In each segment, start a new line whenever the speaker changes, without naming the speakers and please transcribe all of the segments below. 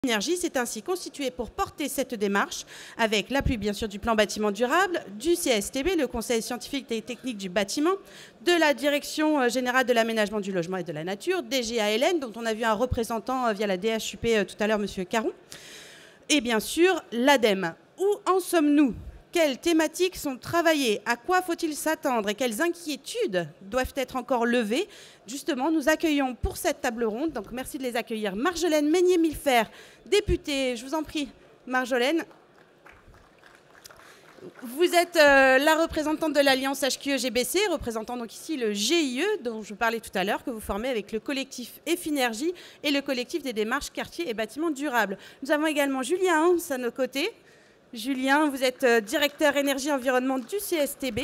Énergie s'est ainsi constitué pour porter cette démarche avec l'appui bien sûr du plan bâtiment durable, du CSTB, le Conseil scientifique et technique du bâtiment, de la Direction générale de l'aménagement du logement et de la nature, DGALN, dont on a vu un représentant via la DHUP tout à l'heure, M. Caron, et bien sûr l'ADEME. Où en sommes-nous ? Quelles thématiques sont travaillées? À quoi faut-il s'attendre? Et quelles inquiétudes doivent être encore levées? Justement, nous accueillons pour cette table ronde, donc merci de les accueillir, Marjolaine Meignier-Millefert, députée, je vous en prie, Marjolaine. Vous êtes la représentante de l'Alliance HQE-GBC, représentant donc ici le GIE, dont je parlais tout à l'heure, que vous formez avec le collectif Effinergie et le collectif des démarches quartiers et bâtiments durables. Nous avons également Julien Hans à nos côtés. Julien, vous êtes directeur énergie-environnement du CSTB.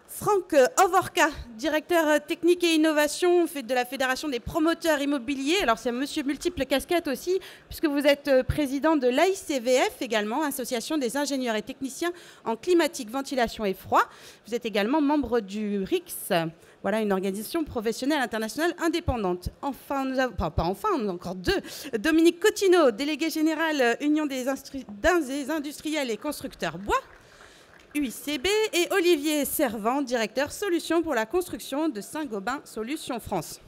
Franck Hovorka, directeur technique et innovation de la Fédération des promoteurs immobiliers. Alors c'est un monsieur multiple casquettes aussi, puisque vous êtes président de l'AICVF également, Association des ingénieurs et techniciens en climatique, ventilation et froid. Vous êtes également membre du RICS. Voilà, une organisation professionnelle internationale indépendante. Enfin, nous avons, pas enfin, on a encore deux. Dominique Cotineau, délégué général Union des industriels et constructeurs bois, UICB, et Olivier Servant, directeur solutions pour la construction de Saint-Gobain Solutions France.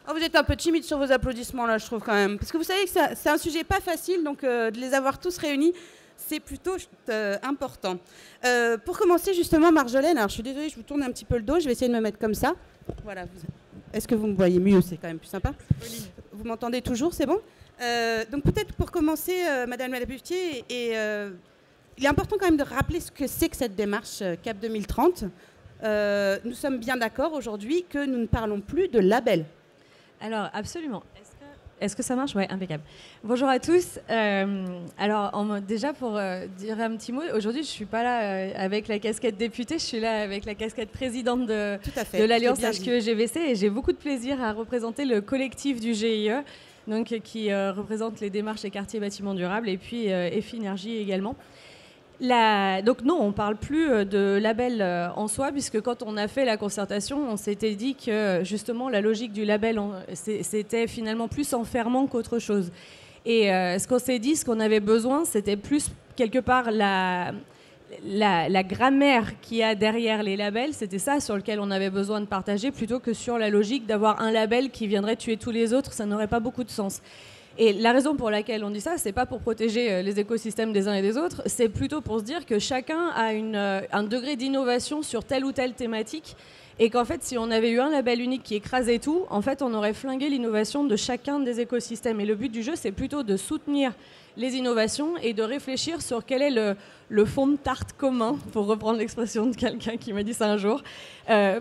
Oh, vous êtes un peu timide sur vos applaudissements là, je trouve quand même. Parce que vous savez que c'est un sujet pas facile, donc de les avoir tous réunis, c'est plutôt important. Pour commencer, justement, Marjolaine, alors je suis désolée, je vous tourne un petit peu le dos, je vais essayer de me mettre comme ça. Voilà. Est-ce que vous me voyez mieux? C'est quand même plus sympa. Vous m'entendez toujours, c'est bon? Donc peut-être pour commencer, Madame la députée, il est important quand même de rappeler ce que c'est que cette démarche CAP 2030. Nous sommes bien d'accord aujourd'hui que nous ne parlons plus de label.
Alors, absolument. Est-ce que ça marche? Oui, impeccable. Bonjour à tous. Déjà, pour dire un petit mot, aujourd'hui, je ne suis pas là avec la casquette députée, je suis là avec la casquette présidente de l'Alliance HQE-GBC et j'ai beaucoup de plaisir à représenter le collectif du GIE, donc, qui représente les démarches et quartiers bâtiments durables, et puis Effinergie également. Donc non, on ne parle plus de label en soi, puisque quand on a fait la concertation, on s'était dit que justement la logique du label, c'était finalement plus enfermant qu'autre chose. Et ce qu'on s'est dit, ce qu'on avait besoin, c'était plus quelque part la grammaire qu'il y a derrière les labels, c'était ça sur lequel on avait besoin de partager, plutôt que sur la logique d'avoir un label qui viendrait tuer tous les autres, ça n'aurait pas beaucoup de sens. Et la raison pour laquelle on dit ça, c'est pas pour protéger les écosystèmes des uns et des autres, c'est plutôt pour se dire que chacun a un degré d'innovation sur telle ou telle thématique, et qu'en fait, si on avait eu un label unique qui écrasait tout, en fait, on aurait flingué l'innovation de chacun des écosystèmes. Et le but du jeu, c'est plutôt de soutenir les innovations et de réfléchir sur quel est le fond de tarte commun, pour reprendre l'expression de quelqu'un qui m'a dit ça un jour,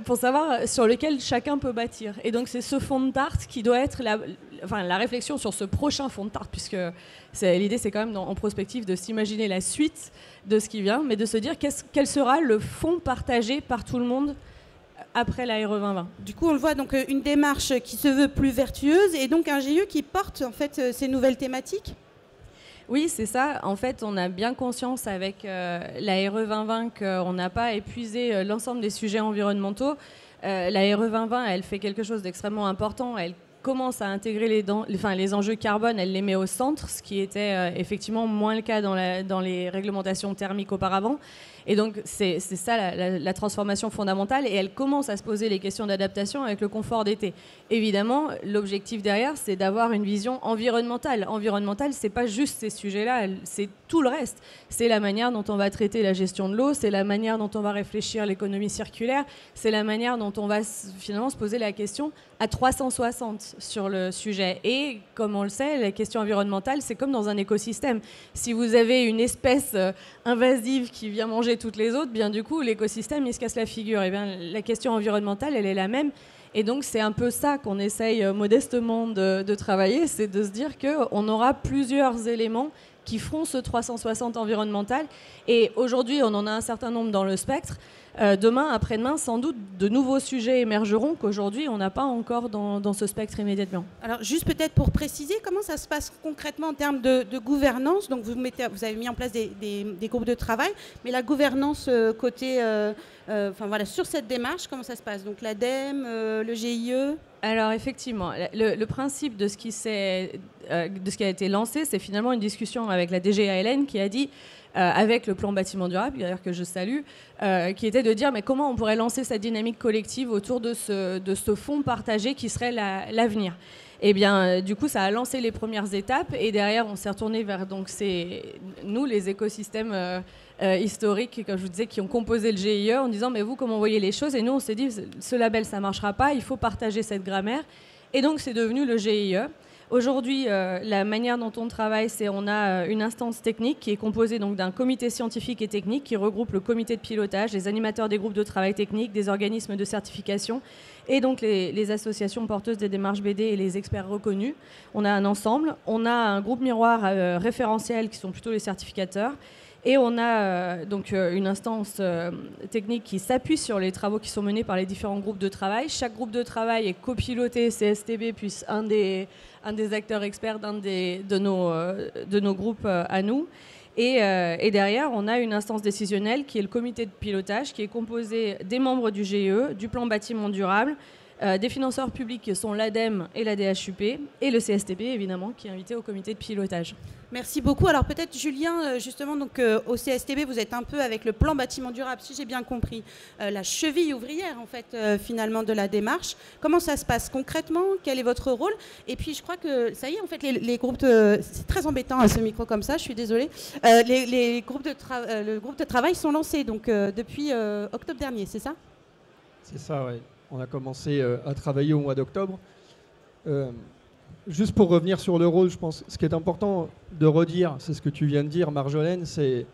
pour savoir sur lequel chacun peut bâtir. Et donc, c'est ce fond de tarte qui doit être la réflexion sur ce prochain fond de tarte, puisque l'idée, c'est quand même en prospective de s'imaginer la suite de ce qui vient, mais de se dire quel sera le fond partagé par tout le monde après la RE 2020.
Du coup, on le voit, donc une démarche qui se veut plus vertueuse et donc un GIE qui porte en fait ces nouvelles thématiques.
Oui, c'est ça. En fait, on a bien conscience avec la RE 2020 qu'on n'a pas épuisé l'ensemble des sujets environnementaux. La RE 2020, elle fait quelque chose d'extrêmement important. Elle commence à intégrer les enjeux carbone, elle les met au centre, ce qui était effectivement moins le cas dans les réglementations thermiques auparavant. Et donc, c'est ça la transformation fondamentale. Et elle commence à se poser les questions d'adaptation avec le confort d'été. Évidemment, l'objectif derrière, c'est d'avoir une vision environnementale. Environnementale, c'est pas juste ces sujets-là, c'est tout le reste. C'est la manière dont on va traiter la gestion de l'eau, c'est la manière dont on va réfléchir l'économie circulaire, c'est la manière dont on va finalement se poser la question à 360 sur le sujet. Et comme on le sait, la question environnementale, c'est comme dans un écosystème. Si vous avez une espèce invasive qui vient manger toutes les autres, bien du coup, l'écosystème, il se casse la figure. Et bien, la question environnementale, elle est la même. Et donc, c'est un peu ça qu'on essaye modestement de travailler, c'est de se dire qu'on aura plusieurs éléments qui feront ce 360 environnemental. Et aujourd'hui, on en a un certain nombre dans le spectre. Demain, après-demain, sans doute, de nouveaux sujets émergeront qu'aujourd'hui, on n'a pas encore dans ce spectre immédiatement.
Alors, juste peut-être pour préciser, comment ça se passe concrètement en termes de gouvernance? Donc, vous avez mis en place des groupes de travail, mais la gouvernance côté, sur cette démarche, comment ça se passe? Donc, l'ADEME, le GIE
Alors effectivement, le principe de ce qui a été lancé, c'est finalement une discussion avec la DGALN qui a dit, avec le plan bâtiment durable, d'ailleurs que je salue, qui était de dire mais comment on pourrait lancer cette dynamique collective autour de ce fonds partagé qui serait l'avenir. Et bien, du coup, ça a lancé les premières étapes et derrière, on s'est retourné vers nous, les écosystèmes historiques, comme je vous disais, qui ont composé le GIE en disant mais vous, comment vous voyez les choses? Et nous, on s'est dit ce label, ça ne marchera pas, il faut partager cette grammaire. Et donc, c'est devenu le GIE. Aujourd'hui, la manière dont on travaille, c'est on a une instance technique qui est composée donc d'un comité scientifique et technique qui regroupe le comité de pilotage, les animateurs des groupes de travail technique, des organismes de certification et donc les associations porteuses des démarches BD et les experts reconnus. On a un ensemble. On a un groupe miroir référentiel qui sont plutôt les certificateurs. Et on a donc une instance technique qui s'appuie sur les travaux qui sont menés par les différents groupes de travail. Chaque groupe de travail est copiloté CSTB, puis un des acteurs experts de nos groupes à nous. Et derrière, on a une instance décisionnelle qui est le comité de pilotage, qui est composé des membres du GIE, du plan bâtiment durable, des financeurs publics qui sont l'ADEME et la DHUP, et le CSTB, évidemment, qui est invité au comité de pilotage.
Merci beaucoup. Alors peut-être Julien, justement, donc, au CSTB, vous êtes un peu avec le plan bâtiment durable, si j'ai bien compris, la cheville ouvrière, en fait, finalement, de la démarche. Comment ça se passe concrètement? Quel est votre rôle? Et puis, je crois que, ça y est, en fait, les groupes de... C'est très embêtant, ce micro comme ça, je suis désolée. Le groupe de travail sont lancés, donc, depuis octobre dernier, c'est ça?
C'est ça, oui. On a commencé à travailler au mois d'octobre. Juste pour revenir sur le rôle, je pense ce qui est important de redire, c'est ce que tu viens de dire, Marjolaine, c'est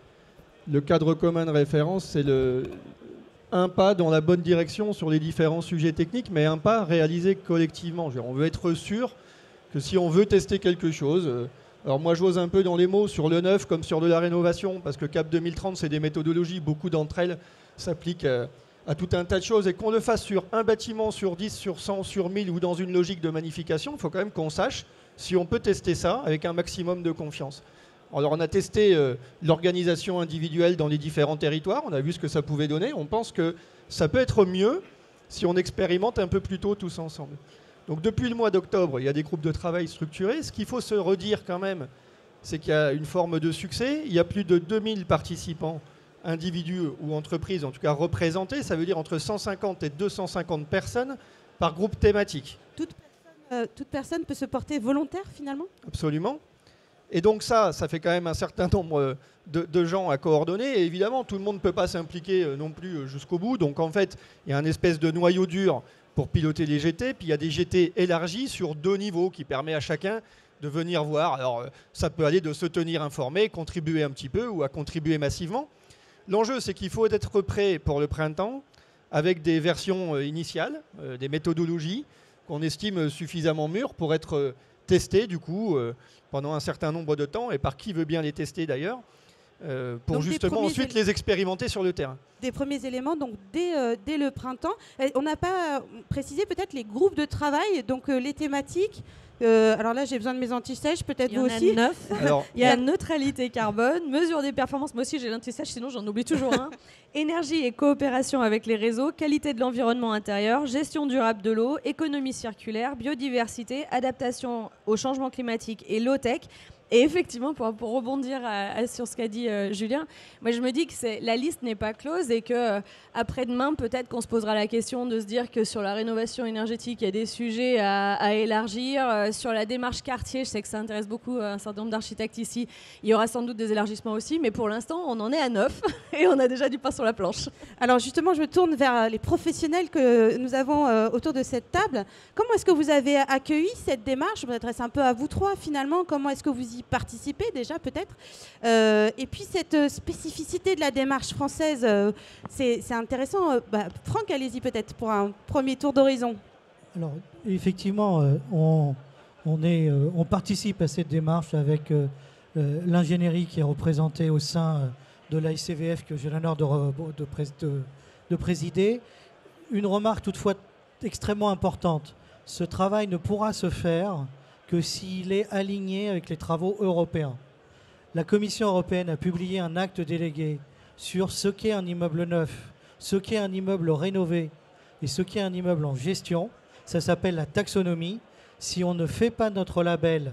le cadre commun de référence, c'est un pas dans la bonne direction sur les différents sujets techniques, mais un pas réalisé collectivement. On veut être sûr que si on veut tester quelque chose, alors moi j'ose un peu dans les mots sur le neuf comme sur de la rénovation, parce que CAP 2030, c'est des méthodologies, beaucoup d'entre elles s'appliquent à tout un tas de choses, et qu'on le fasse sur un bâtiment, sur 10, sur 100, sur 1000 ou dans une logique de magnification, il faut quand même qu'on sache si on peut tester ça avec un maximum de confiance. Alors on a testé l'organisation individuelle dans les différents territoires, on a vu ce que ça pouvait donner, on pense que ça peut être mieux si on expérimente un peu plus tôt tous ensemble. Donc depuis le mois d'octobre, il y a des groupes de travail structurés. Ce qu'il faut se redire quand même, c'est qu'il y a une forme de succès, il y a plus de 2000 participants individus ou entreprises, en tout cas représentés, ça veut dire entre 150 et 250 personnes par groupe thématique.
Toute personne peut se porter volontaire finalement?
Absolument. Et donc ça fait quand même un certain nombre de gens à coordonner. Et évidemment, tout le monde ne peut pas s'impliquer non plus jusqu'au bout. Donc en fait, il y a un espèce de noyau dur pour piloter les GT. Puis il y a des GT élargis sur 2 niveaux qui permet à chacun de venir voir. Alors ça peut aller de se tenir informé, contribuer un petit peu ou à contribuer massivement. L'enjeu, c'est qu'il faut être prêt pour le printemps avec des versions initiales, des méthodologies qu'on estime suffisamment mûres pour être testées, du coup, pendant un certain nombre de temps, et par qui veut bien les tester d'ailleurs, pour donc justement ensuite les expérimenter sur le terrain.
Des premiers éléments, donc dès le printemps. On n'a pas précisé peut-être les groupes de travail, donc les thématiques. Alors là, j'ai besoin de mes anti-sèches, peut-être vous aussi.
Il y en a 9. Alors, il y a neutralité carbone, mesure des performances. Moi aussi, j'ai l'anti-sèche, sinon j'en oublie toujours un. Énergie et coopération avec les réseaux, qualité de l'environnement intérieur, gestion durable de l'eau, économie circulaire, biodiversité, adaptation au changement climatique et low-tech. Et effectivement, pour rebondir sur ce qu'a dit Julien, moi je me dis que la liste n'est pas close et qu'après-demain, peut-être qu'on se posera la question de se dire que sur la rénovation énergétique, il y a des sujets à élargir. Sur la démarche quartier, je sais que ça intéresse beaucoup un certain nombre d'architectes ici, il y aura sans doute des élargissements aussi, mais pour l'instant, on en est à 9 et on a déjà du pain sur la planche.
Alors justement, je me tourne vers les professionnels que nous avons autour de cette table. Comment est-ce que vous avez accueilli cette démarche? Je m'adresse un peu à vous trois finalement. Comment est-ce que vous y participez déjà peut-être et puis cette spécificité de la démarche française, c'est intéressant. Franck, allez-y peut-être pour un premier tour d'horizon.
Alors effectivement, on participe à cette démarche avec l'ingénierie qui est représentée au sein de l'AICVF que j'ai l'honneur de présider. Une remarque toutefois extrêmement importante, ce travail ne pourra se faire que s'il est aligné avec les travaux européens. La Commission européenne a publié un acte délégué sur ce qu'est un immeuble neuf, ce qu'est un immeuble rénové et ce qu'est un immeuble en gestion. Ça s'appelle la taxonomie. Si on ne fait pas notre label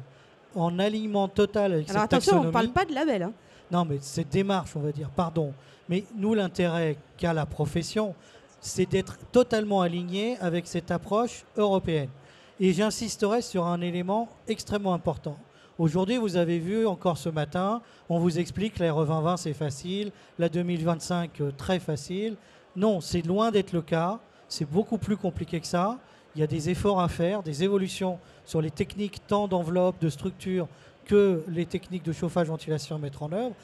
en alignement total avec
Alors
cette
attention,
taxonomie...
on ne parle pas de label. Hein.
Non, mais cette démarche, on va dire, pardon. Mais nous, l'intérêt qu'a la profession, c'est d'être totalement aligné avec cette approche européenne. Et j'insisterai sur un élément extrêmement important. Aujourd'hui, vous avez vu, encore ce matin, on vous explique que la RE 2020, c'est facile, la 2025, très facile. Non, c'est loin d'être le cas. C'est beaucoup plus compliqué que ça. Il y a des efforts à faire, des évolutions sur les techniques tant d'enveloppe, de structure, que les techniques de chauffage, ventilation à mettre en œuvre.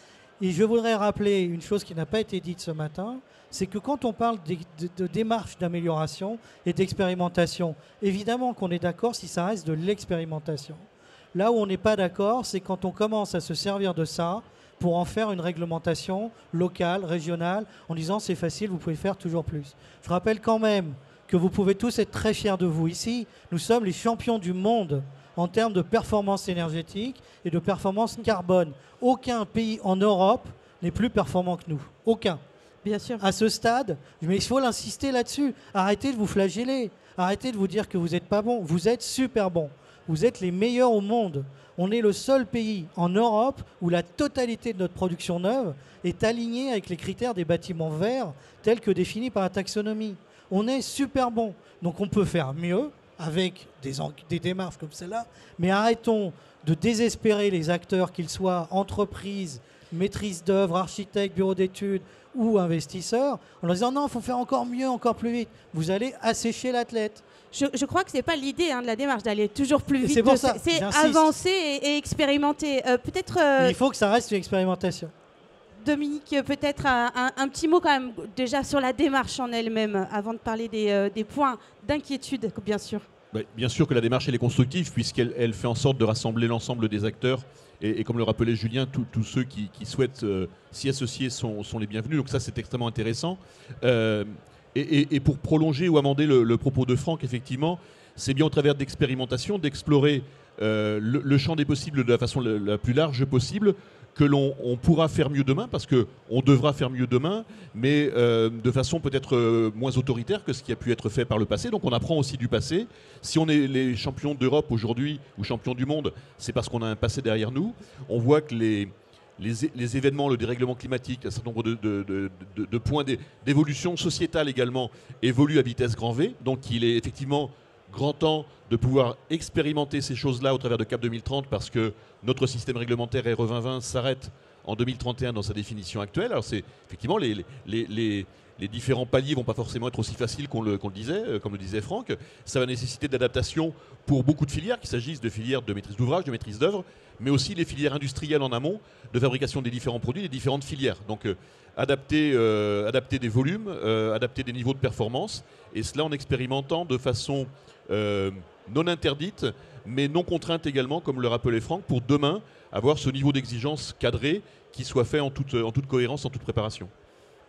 Et je voudrais rappeler une chose qui n'a pas été dite ce matin, c'est que quand on parle de démarches d'amélioration et d'expérimentation, évidemment qu'on est d'accord si ça reste de l'expérimentation. Là où on n'est pas d'accord, c'est quand on commence à se servir de ça pour en faire une réglementation locale, régionale, en disant c'est facile, vous pouvez faire toujours plus. Je rappelle quand même que vous pouvez tous être très fiers de vous ici. Nous sommes les champions du monde en termes de performance énergétique et de performance carbone. Aucun pays en Europe n'est plus performant que nous. Aucun.
Bien sûr.
À ce stade, mais il faut l'insister là-dessus. Arrêtez de vous flageller. Arrêtez de vous dire que vous n'êtes pas bon. Vous êtes super bon. Vous êtes les meilleurs au monde. On est le seul pays en Europe où la totalité de notre production neuve est alignée avec les critères des bâtiments verts tels que définis par la taxonomie. On est super bon. Donc on peut faire mieux avec des démarches comme celle-là, mais arrêtons de désespérer les acteurs, qu'ils soient entreprises, maîtrises d'œuvre, architectes, bureaux d'études ou investisseurs, en leur disant non, il faut faire encore mieux, encore plus vite. Vous allez assécher l'athlète.
Je crois que ce n'est pas l'idée de la démarche, d'aller toujours plus vite.
C'est pour ça,
c'est
j'insiste.
avancer et expérimenter. Peut-être...
Il faut que ça reste une expérimentation.
Dominique, peut-être un petit mot quand même déjà sur la démarche en elle-même, avant de parler des points d'inquiétude, bien sûr.
Bien sûr que la démarche elle est constructive, puisqu'elle fait en sorte de rassembler l'ensemble des acteurs. Et comme le rappelait Julien, tous ceux qui souhaitent s'y associer sont les bienvenus. Donc ça, c'est extrêmement intéressant. Et pour prolonger ou amender le propos de Franck, effectivement, c'est bien au travers d'expérimentation, d'explorer le champ des possibles de la façon la plus large possible, que l'on pourra faire mieux demain, parce qu'on devra faire mieux demain, mais de façon peut-être moins autoritaire que ce qui a pu être fait par le passé. Donc on apprend aussi du passé. Si on est les champions d'Europe aujourd'hui, ou champions du monde, c'est parce qu'on a un passé derrière nous. On voit que les événements, le dérèglement climatique, un certain nombre de points d'évolution sociétale également, évoluent à vitesse grand V. Donc il est effectivement grand temps de pouvoir expérimenter ces choses-là au travers de CAP 2030, parce que notre système réglementaire RE 2020 s'arrête en 2031 dans sa définition actuelle. Alors c'est effectivement les différents paliers vont pas forcément être aussi faciles qu'on le disait, comme le disait Franck. Ça va nécessiter d'adaptation pour beaucoup de filières, qu'il s'agisse de filières de maîtrise d'ouvrage, de maîtrise d'œuvre, mais aussi les filières industrielles en amont, de fabrication des différents produits, des différentes filières. Donc adapter des volumes, adapter des niveaux de performance, et cela en expérimentant de façon non interdite, mais non contrainte également, comme le rappelait Franck, pour demain avoir ce niveau d'exigence cadré qui soit fait en toute cohérence, en toute préparation.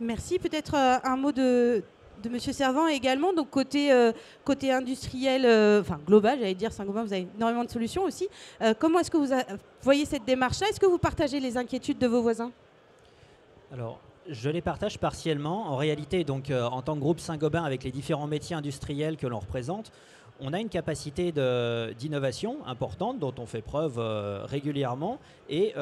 Merci. Peut-être un mot de M. Servan également. Donc côté industriel, enfin global, j'allais dire, Saint-Gobain, vous avez énormément de solutions aussi. Comment est-ce que vous voyez cette démarche-là? Est-ce que vous partagez les inquiétudes de vos voisins?
Alors, je les partage partiellement. En réalité, donc, en tant que groupe Saint-Gobain, avec les différents métiers industriels que l'on représente, on a une capacité d'innovation importante dont on fait preuve régulièrement, et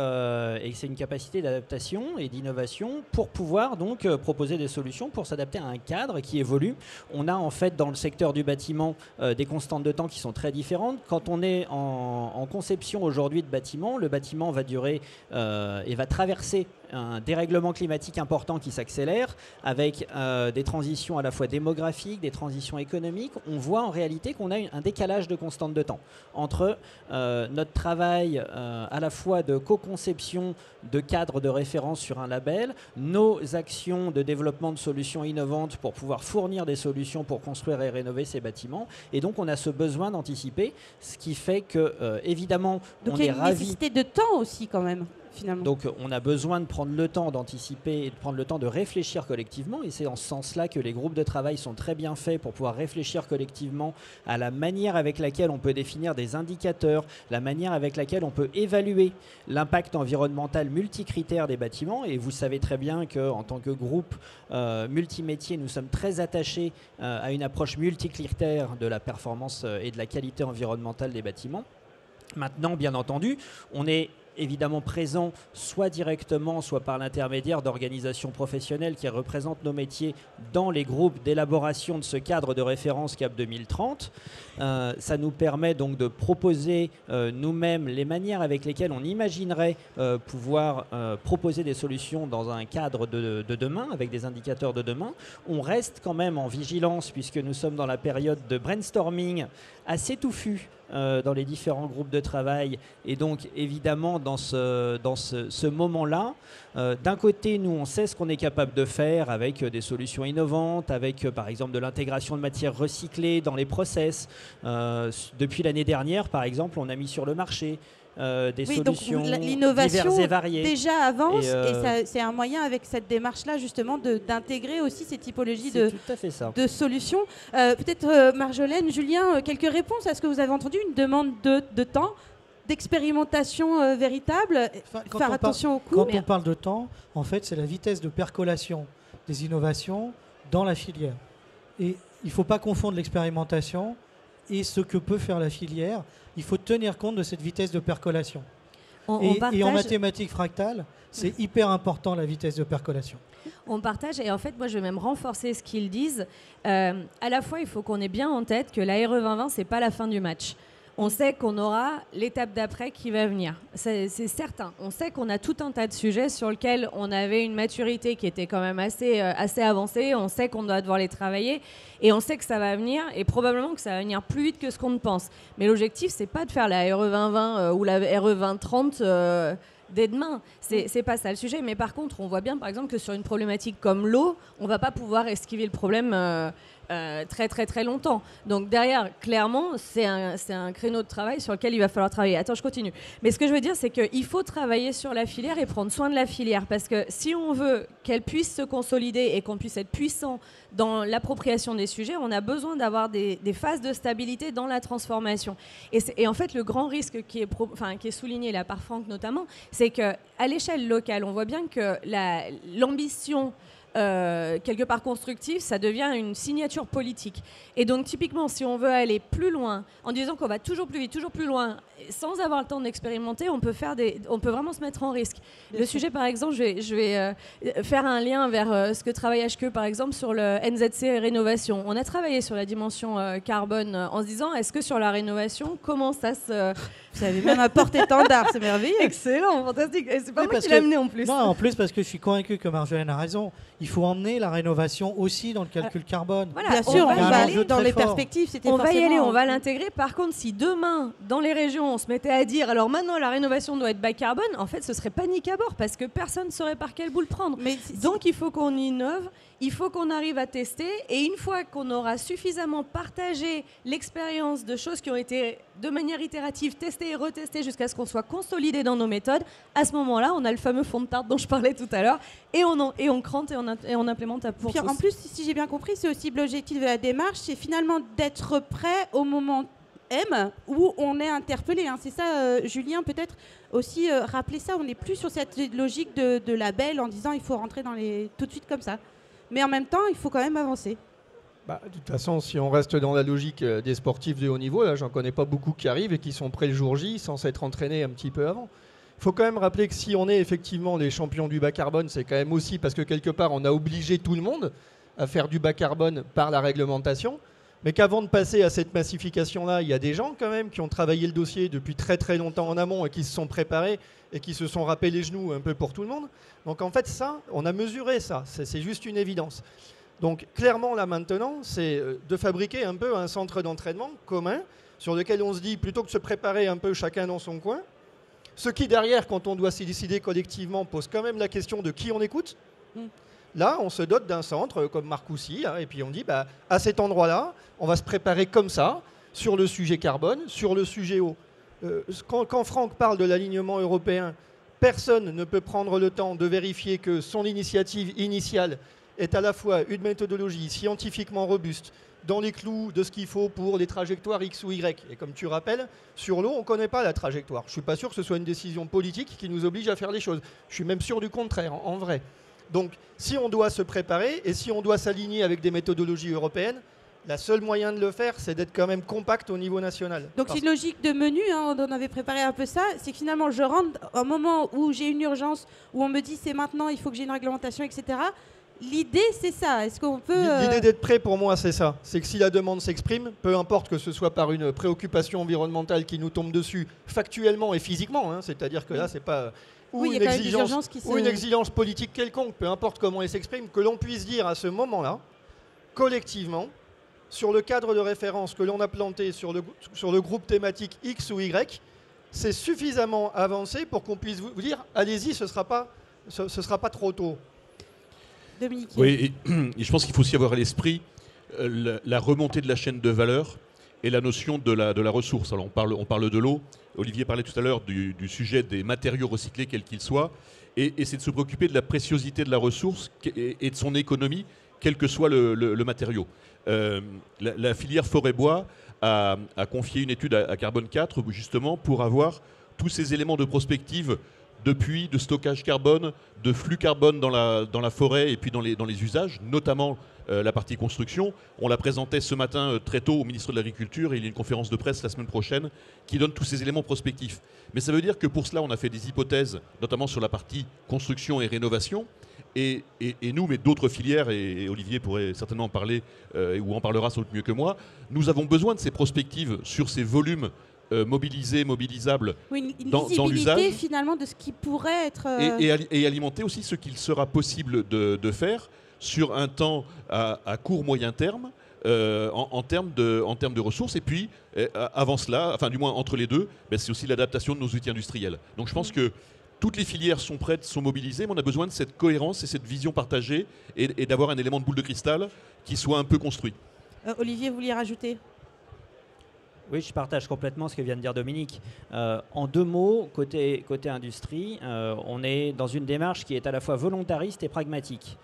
c'est une capacité d'adaptation et d'innovation pour pouvoir donc proposer des solutions pour s'adapter à un cadre qui évolue. On a en fait dans le secteur du bâtiment des constantes de temps qui sont très différentes. Quand on est en conception aujourd'hui de bâtiment, le bâtiment va durer et va traverser un dérèglement climatique important qui s'accélère, avec des transitions à la fois démographiques, des transitions économiques. On voit en réalité qu'on a un décalage de constante de temps entre notre travail à la fois de co-conception de cadres de référence sur un label, nos actions de développement de solutions innovantes pour pouvoir fournir des solutions pour construire et rénover ces bâtiments. Et donc on a ce besoin d'anticiper, ce qui fait que évidemment
donc
on est ravis.
Donc il y a une nécessité de temps aussi quand même. finalement.
Donc on a besoin de prendre le temps d'anticiper et de prendre le temps de réfléchir collectivement, et c'est en ce sens-là que les groupes de travail sont très bien faits pour pouvoir réfléchir collectivement à la manière avec laquelle on peut définir des indicateurs, la manière avec laquelle on peut évaluer l'impact environnemental multicritère des bâtiments. Et vous savez très bien qu'en tant que groupe multimétier, nous sommes très attachés à une approche multicritère de la performance et de la qualité environnementale des bâtiments. Maintenant, bien entendu, on est évidemment présent soit directement, soit par l'intermédiaire d'organisations professionnelles qui représentent nos métiers dans les groupes d'élaboration de ce cadre de référence CAP 2030. Ça nous permet donc de proposer nous-mêmes les manières avec lesquelles on imaginerait pouvoir proposer des solutions dans un cadre de demain, avec des indicateurs de demain. On reste quand même en vigilance puisque nous sommes dans la période de brainstorming assez touffu dans les différents groupes de travail, et donc évidemment dans ce moment-là, d'un côté nous on sait ce qu'on est capable de faire avec des solutions innovantes, avec par exemple de l'intégration de matières recyclées dans les process. Depuis l'année dernière par exemple, on a mis sur le marché des solutions diverses et variées.
Déjà avance, et c'est un moyen avec cette démarche-là justement d'intégrer aussi ces typologies de solutions. Peut-être Marjolaine, Julien, quelques réponses à ce que vous avez entendu, une demande de temps, d'expérimentation véritable, faire attention au coût.
Quand on parle de temps, en fait, c'est la vitesse de percolation des innovations dans la filière. Et il ne faut pas confondre l'expérimentation et ce que peut faire la filière. Il faut tenir compte de cette vitesse de percolation. Et en mathématiques fractales, c'est hyper important la vitesse de percolation.
On partage, et en fait, moi je vais même renforcer ce qu'ils disent. À la fois, il faut qu'on ait bien en tête que la RE 2020, c'est pas la fin du match. On sait qu'on aura l'étape d'après qui va venir. C'est certain. On sait qu'on a tout un tas de sujets sur lesquels on avait une maturité qui était quand même assez avancée. On sait qu'on doit devoir les travailler. Et on sait que ça va venir, et probablement que ça va venir plus vite que ce qu'on ne pense. Mais l'objectif, c'est pas de faire la RE 2020 ou la RE 2030 dès demain. C'est pas ça le sujet. Mais par contre, on voit bien, par exemple, que sur une problématique comme l'eau, on va pas pouvoir esquiver le problème très très très longtemps. Donc derrière, clairement, c'est un créneau de travail sur lequel il va falloir travailler. Attends, je continue. Mais ce que je veux dire, c'est qu'il faut travailler sur la filière et prendre soin de la filière, parce que si on veut qu'elle puisse se consolider et qu'on puisse être puissant dans l'appropriation des sujets, on a besoin d'avoir des phases de stabilité dans la transformation. Et en fait, le grand risque qui est souligné là par Franck notamment, c'est qu'à l'échelle locale, on voit bien que l'ambition quelque part constructive, ça devient une signature politique. Et donc typiquement, si on veut aller plus loin, en disant qu'on va toujours plus vite, toujours plus loin, sans avoir le temps d'expérimenter, on peut vraiment se mettre en risque. Le sujet, par exemple, je vais faire un lien vers ce que travaille HQ, par exemple, sur le NZC rénovation. On a travaillé sur la dimension carbone en se disant, est-ce que sur la rénovation, comment ça se...
Vous avez même un porte-étendard, c'est merveilleux.
Excellent, fantastique. Et c'est pas moi qui l'ai amené en plus.
Non, en plus parce que je suis convaincu que Marjolaine a raison. Il faut emmener la rénovation aussi dans le calcul carbone.
Voilà, bien sûr, on va aller dans les perspectives.
On va y aller, on va l'intégrer. Par contre, si demain, dans les régions, on se mettait à dire, alors maintenant la rénovation doit être bas carbone, en fait, ce serait panique à bord parce que personne ne saurait par quel bout le prendre. Donc, il faut qu'on innove. Il faut qu'on arrive à tester, et une fois qu'on aura suffisamment partagé l'expérience de choses qui ont été de manière itérative testées et retestées jusqu'à ce qu'on soit consolidé dans nos méthodes, à ce moment-là, on a le fameux fond de tarte dont je parlais tout à l'heure, et on crante et on implémente pour tous.
En plus, si j'ai bien compris, c'est aussi l'objectif de la démarche, c'est finalement d'être prêt au moment M où on est interpellé. C'est ça, Julien, peut-être aussi rappeler ça. On n'est plus sur cette logique de label en disant il faut rentrer tout de suite comme ça. Mais en même temps, il faut quand même avancer.
De toute façon, si on reste dans la logique des sportifs de haut niveau, là, j'en connais pas beaucoup qui arrivent et qui sont prêts le jour J sans s'être entraînés un petit peu avant. Il faut quand même rappeler que si on est effectivement les champions du bas carbone, c'est quand même aussi parce que quelque part, on a obligé tout le monde à faire du bas carbone par la réglementation. Mais qu'avant de passer à cette massification-là, il y a des gens quand même qui ont travaillé le dossier depuis très très longtemps en amont et qui se sont préparés et qui se sont râpés les genoux un peu pour tout le monde. Donc en fait, ça, on a mesuré ça. C'est juste une évidence. Donc clairement, là maintenant, c'est de fabriquer un peu un centre d'entraînement commun sur lequel on se dit, plutôt que de se préparer un peu chacun dans son coin, ce qui derrière, quand on doit s'y décider collectivement, pose quand même la question de qui on écoute. Là, on se dote d'un centre comme Marcoussis, et puis on dit, à cet endroit-là, on va se préparer comme ça, sur le sujet carbone, sur le sujet eau. Quand Franck parle de l'alignement européen, personne ne peut prendre le temps de vérifier que son initiative initiale est à la fois une méthodologie scientifiquement robuste, dans les clous de ce qu'il faut pour les trajectoires X ou Y. Et comme tu rappelles, sur l'eau, on ne connaît pas la trajectoire. Je ne suis pas sûr que ce soit une décision politique qui nous oblige à faire les choses. Je suis même sûr du contraire, en vrai. Donc, si on doit se préparer et si on doit s'aligner avec des méthodologies européennes, la seule moyen de le faire, c'est d'être quand même compact au niveau national.
Donc c'est une logique de menu, hein, on avait préparé un peu ça, c'est que finalement je rentre au moment où j'ai une urgence, où on me dit c'est maintenant, il faut que j'ai une réglementation, etc. L'idée c'est ça, est-ce qu'on peut...
L'idée d'être prêt pour moi c'est ça, c'est que si la demande s'exprime, peu importe que ce soit par une préoccupation environnementale qui nous tombe dessus factuellement et physiquement, hein, c'est-à-dire que là c'est pas... Ou,
oui,
une exigence politique quelconque, peu importe comment elle s'exprime, que l'on puisse dire à ce moment-là, collectivement, sur le cadre de référence que l'on a planté sur le groupe thématique X ou Y, c'est suffisamment avancé pour qu'on puisse vous dire allez-y, ce sera pas trop tôt.
Dominique.
Oui, et je pense qu'il faut aussi avoir à l'esprit la remontée de la chaîne de valeur et la notion de la ressource. Alors on parle de l'eau, Olivier parlait tout à l'heure du sujet des matériaux recyclés, quels qu'ils soient, et c'est de se préoccuper de la préciosité de la ressource et de son économie, quel que soit le matériau. La filière forêt-bois a confié une étude à Carbone 4 justement pour avoir tous ces éléments de prospective de puits, de stockage carbone, de flux carbone dans la forêt et puis dans les usages, notamment la partie construction. On la présentait ce matin très tôt au ministre de l'Agriculture et il y a une conférence de presse la semaine prochaine qui donne tous ces éléments prospectifs. Mais ça veut dire que pour cela, on a fait des hypothèses, notamment sur la partie construction et rénovation. Et nous, mais d'autres filières, et Olivier pourrait certainement en parler, ou en parlera sans doute mieux que moi, nous avons besoin de ces prospectives sur ces volumes mobilisés, mobilisables
oui, une
dans l'usage.
visibilité finalement de ce qui pourrait être...
Et alimenter aussi ce qu'il sera possible de faire sur un temps à court, moyen terme, en termes de ressources. Et puis, avant cela, enfin du moins entre les deux, ben, c'est aussi l'adaptation de nos outils industriels. Donc je pense que toutes les filières sont prêtes, sont mobilisées, mais on a besoin de cette cohérence et cette vision partagée et d'avoir un élément de boule de cristal qui soit un peu construit.
Olivier, vous vouliez rajouter ?
Oui, je partage complètement ce que vient de dire Dominique. En deux mots, côté industrie, on est dans une démarche qui est à la fois volontariste et pragmatique.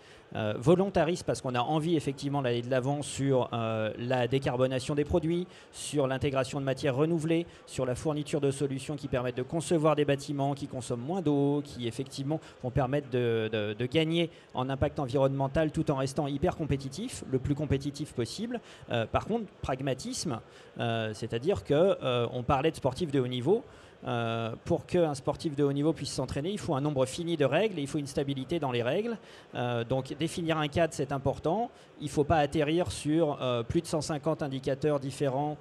Volontariste parce qu'on a envie effectivement d'aller de l'avant sur la décarbonation des produits, sur l'intégration de matières renouvelées, sur la fourniture de solutions qui permettent de concevoir des bâtiments qui consomment moins d'eau, qui effectivement vont permettre de gagner en impact environnemental tout en restant hyper compétitif, le plus compétitif possible. Par contre, pragmatisme, c'est-à-dire qu'on parlait de sportifs de haut niveau. Pour qu'un sportif de haut niveau puisse s'entraîner, il faut un nombre fini de règles et il faut une stabilité dans les règles. Donc définir un cadre, c'est important. Il ne faut pas atterrir sur plus de 150 indicateurs différents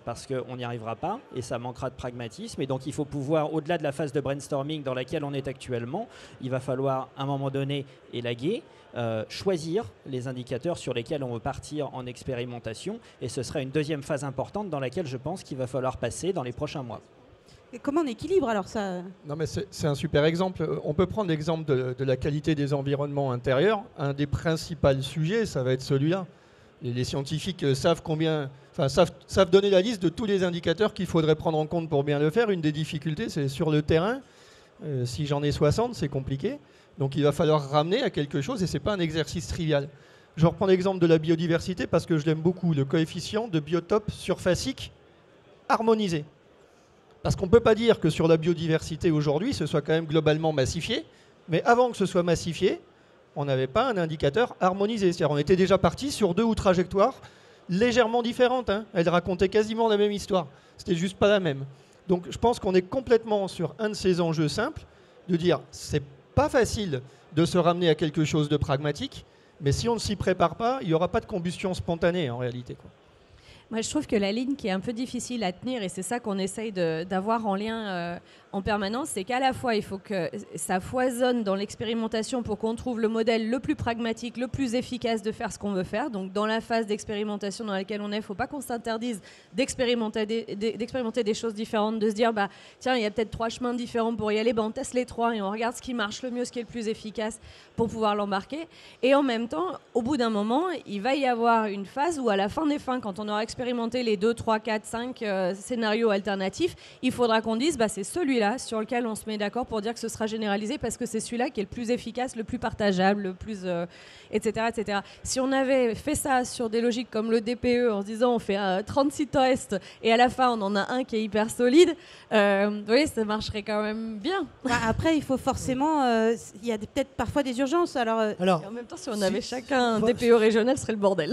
parce qu'on n'y arrivera pas et ça manquera de pragmatisme. Et donc il faut pouvoir, au-delà de la phase de brainstorming dans laquelle on est actuellement, il va falloir à un moment donné élaguer, choisir les indicateurs sur lesquels on veut partir en expérimentation. Et ce sera une deuxième phase importante dans laquelle je pense qu'il va falloir passer dans les prochains mois.
Et comment on équilibre alors ça ?
Non mais c'est un super exemple. On peut prendre l'exemple de la qualité des environnements intérieurs. Un des principaux sujets, ça va être celui-là. Et les scientifiques savent donner la liste de tous les indicateurs qu'il faudrait prendre en compte pour bien le faire. Une des difficultés, c'est sur le terrain. Si j'en ai 60, c'est compliqué. Donc il va falloir ramener à quelque chose et ce n'est pas un exercice trivial. Je reprends l'exemple de la biodiversité parce que je l'aime beaucoup. Le coefficient de biotope surfacique harmonisé. Parce qu'on ne peut pas dire que sur la biodiversité aujourd'hui, ce soit quand même globalement massifié, mais avant que ce soit massifié, on n'avait pas un indicateur harmonisé. C'est-à-dire on était déjà parti sur deux trajectoires légèrement différentes. Hein. Elles racontaient quasiment la même histoire. C'était juste pas la même. Donc je pense qu'on est complètement sur un de ces enjeux simples, de dire c'est pas facile de se ramener à quelque chose de pragmatique, mais si on ne s'y prépare pas, il n'y aura pas de combustion spontanée en réalité, quoi.
Moi, je trouve que la ligne qui est un peu difficile à tenir, et c'est ça qu'on essaye d'avoir en lien en permanence, c'est qu'à la fois, il faut que ça foisonne dans l'expérimentation pour qu'on trouve le modèle le plus pragmatique, le plus efficace de faire ce qu'on veut faire. Donc, dans la phase d'expérimentation dans laquelle on est, il ne faut pas qu'on s'interdise d'expérimenter des choses différentes, de se dire, bah, tiens, il y a peut-être 3 chemins différents pour y aller, bah, on teste les 3 et on regarde ce qui marche le mieux, ce qui est le plus efficace pour pouvoir l'embarquer. Et en même temps, au bout d'un moment, il va y avoir une phase où, à la fin des fins, quand on aura expérimenté expérimenter les 2, 3, 4, 5 scénarios alternatifs, il faudra qu'on dise c'est celui-là sur lequel on se met d'accord pour dire que ce sera généralisé parce que c'est celui-là qui est le plus efficace, le plus partageable, le plus etc., etc. Si on avait fait ça sur des logiques comme le DPE en se disant on fait 36 tests et à la fin on en a un qui est hyper solide, oui, ça marcherait quand même bien.
Après, il faut forcément, il y a peut-être parfois des urgences. Alors,
et en même temps, si on avait chacun un DPE régional, ce serait le bordel.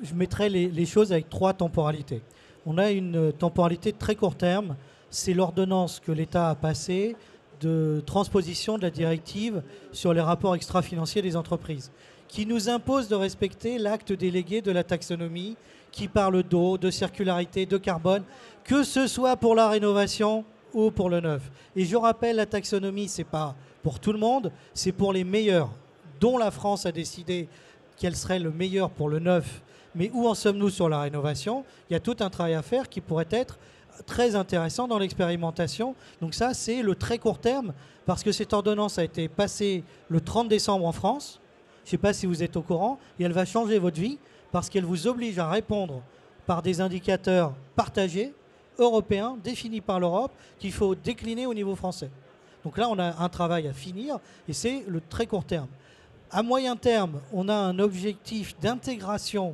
Je mettrais les choses avec 3 temporalités. On a une temporalité de très court terme, c'est l'ordonnance que l'État a passée de transposition de la directive sur les rapports extra-financiers des entreprises, qui nous impose de respecter l'acte délégué de la taxonomie qui parle d'eau, de circularité, de carbone, que ce soit pour la rénovation ou pour le neuf. Et je rappelle, la taxonomie, ce n'est pas pour tout le monde, c'est pour les meilleurs, dont la France a décidé quel serait le meilleur pour le neuf. Mais où en sommes-nous sur la rénovation? Il y a tout un travail à faire qui pourrait être très intéressant dans l'expérimentation. Donc ça, c'est le très court terme, parce que cette ordonnance a été passée le 30 décembre en France. Je ne sais pas si vous êtes au courant, et elle va changer votre vie, parce qu'elle vous oblige à répondre par des indicateurs partagés, européens, définis par l'Europe, qu'il faut décliner au niveau français. Donc là, on a un travail à finir, et c'est le très court terme. À moyen terme, on a un objectif d'intégration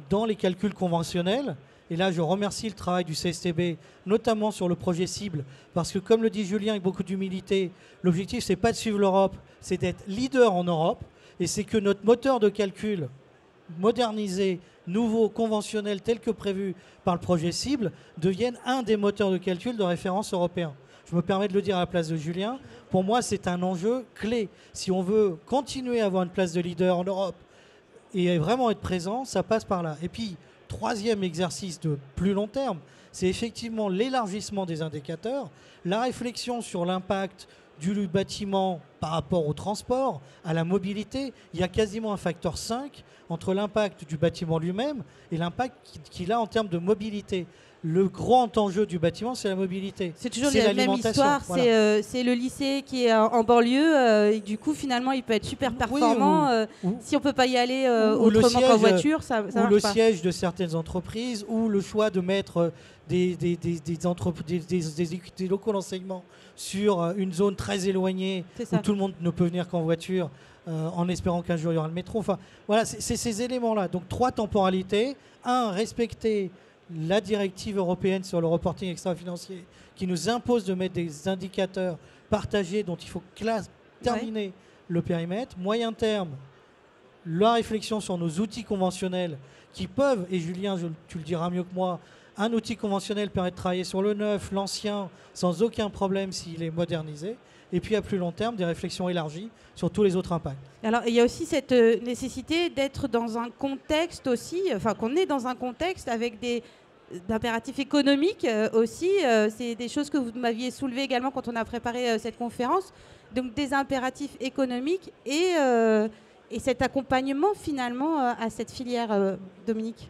dans les calculs conventionnels. Et là, je remercie le travail du CSTB, notamment sur le projet cible, parce que comme le dit Julien avec beaucoup d'humilité, l'objectif, ce n'est pas de suivre l'Europe, c'est d'être leader en Europe, et c'est que notre moteur de calcul modernisé, nouveau, conventionnel, tel que prévu par le projet cible, devienne un des moteurs de calcul de référence européens. Je me permets de le dire à la place de Julien. Pour moi, c'est un enjeu clé. Si on veut continuer à avoir une place de leader en Europe et vraiment être présent, ça passe par là. Et puis, troisième exercice de plus long terme, c'est effectivement l'élargissement des indicateurs, la réflexion sur l'impact du bâtiment par rapport au transport, à la mobilité. Il y a quasiment un facteur 5 entre l'impact du bâtiment lui-même et l'impact qu'il a en termes de mobilité. Le grand enjeu du bâtiment, c'est la mobilité.
C'est toujours la même histoire. Voilà. C'est le lycée qui est en banlieue. Et du coup, finalement, il peut être super performant. Si on ne peut pas y aller autrement qu'en voiture, ça marche pas.
Ou le siège de certaines entreprises, ou le choix de mettre des locaux d'enseignement sur une zone très éloignée où tout le monde ne peut venir qu'en voiture, en espérant qu'un jour il y aura le métro. Enfin, voilà, c'est ces éléments-là. Donc 3 temporalités. 1, respecter la directive européenne sur le reporting extra-financier qui nous impose de mettre des indicateurs partagés dont il faut terminer le périmètre. Moyen terme, la réflexion sur nos outils conventionnels qui peuvent, et Julien, tu le diras mieux que moi, un outil conventionnel permet de travailler sur le neuf, l'ancien, sans aucun problème s'il est modernisé. Et puis à plus long terme, des réflexions élargies sur tous les autres impacts.
Alors il y a aussi cette nécessité d'être dans un contexte aussi, enfin qu'on est dans un contexte avec d'impératifs économiques aussi. C'est des choses que vous m'aviez soulevées également quand on a préparé cette conférence. Donc des impératifs économiques et cet accompagnement finalement à cette filière, Dominique.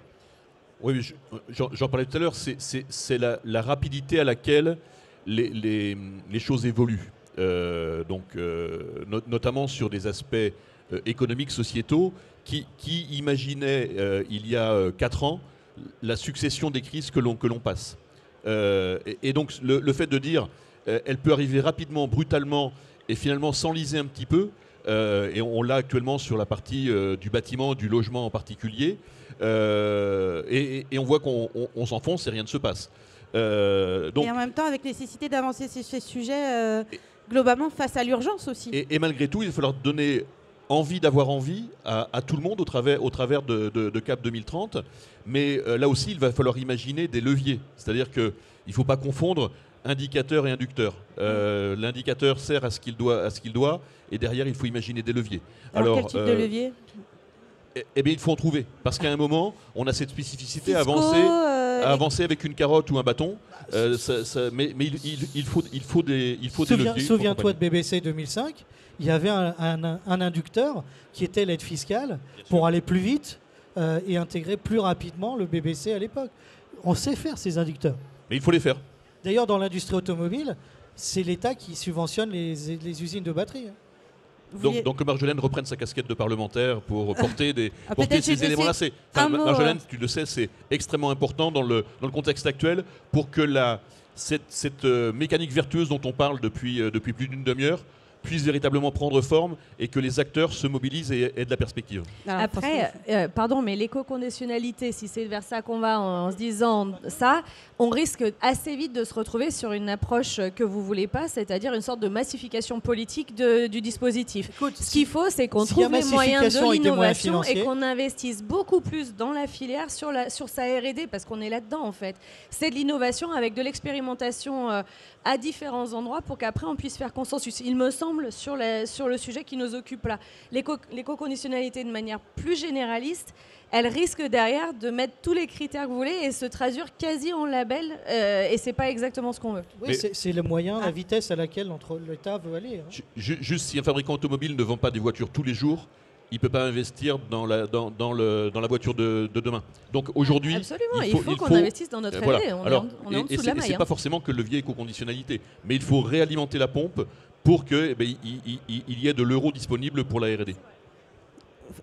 Oui, j'en parlais tout à l'heure, c'est la rapidité à laquelle les choses évoluent. Notamment sur des aspects économiques, sociétaux, qui imaginaient il y a 4 ans la succession des crises que l'on passe. Et donc le fait de dire elle peut arriver rapidement, brutalement, et finalement s'enliser un petit peu, et on l'a actuellement sur la partie du bâtiment, du logement en particulier, et on voit qu'on s'enfonce et rien ne se passe.
Et en même temps, avec nécessité d'avancer ces sujets globalement face à l'urgence aussi.
Et malgré tout, il va falloir donner envie d'avoir envie à tout le monde au travers de CAP 2030. Mais là aussi, il va falloir imaginer des leviers. C'est-à-dire qu'il ne faut pas confondre indicateur et inducteur. L'indicateur sert à ce qu'il doit, et derrière, il faut imaginer des leviers.
Alors quel type de levier ?
Eh bien, il faut en trouver. Parce qu'à un moment, on a cette spécificité à avancer avec une carotte ou un bâton. Mais il faut des leviers.
Souviens-toi de BBC 2005. Il y avait un inducteur qui était l'aide fiscale pour aller plus vite et intégrer plus rapidement le BBC à l'époque. On sait faire ces inducteurs.
Mais il faut les faire.
D'ailleurs, dans l'industrie automobile, c'est l'État qui subventionne les usines de batterie.
Donc que Marjolaine reprenne sa casquette de parlementaire pour porter, porter ces éléments-là. Marjolaine, tu le sais, c'est extrêmement important dans le contexte actuel pour que cette mécanique vertueuse dont on parle depuis plus d'une demi-heure puisse véritablement prendre forme et que les acteurs se mobilisent et aient de la perspective.
Après, pardon, mais l'éco-conditionnalité, si c'est vers ça qu'on va en se disant ça, on risque assez vite de se retrouver sur une approche que vous voulez pas, c'est-à-dire une sorte de massification politique du dispositif.
Écoute,
ce qu'il faut, c'est qu'on trouve les moyens de l'innovation et qu'on investisse beaucoup plus dans la filière sur sa R&D, parce qu'on est là-dedans en fait. C'est de l'innovation avec de l'expérimentation à différents endroits pour qu'après on puisse faire consensus. Il me semble sur le sujet qui nous occupe là. L'éco-conditionnalité de manière plus généraliste, elle risque derrière de mettre tous les critères que vous voulez et se traduire quasi en label et c'est pas exactement ce qu'on veut.
Oui, c'est le moyen, la vitesse à laquelle l'État veut aller.
Juste si un fabricant automobile ne vend pas des voitures tous les jours, il ne peut pas investir dans la voiture de demain. Donc aujourd'hui,
absolument, il faut qu'on investisse dans notre R&D. On est en dessous de la maille.
C'est pas forcément que le levier éco-conditionnalité, mais il faut réalimenter la pompe pour qu'il y ait de l'euro disponible pour la R&D.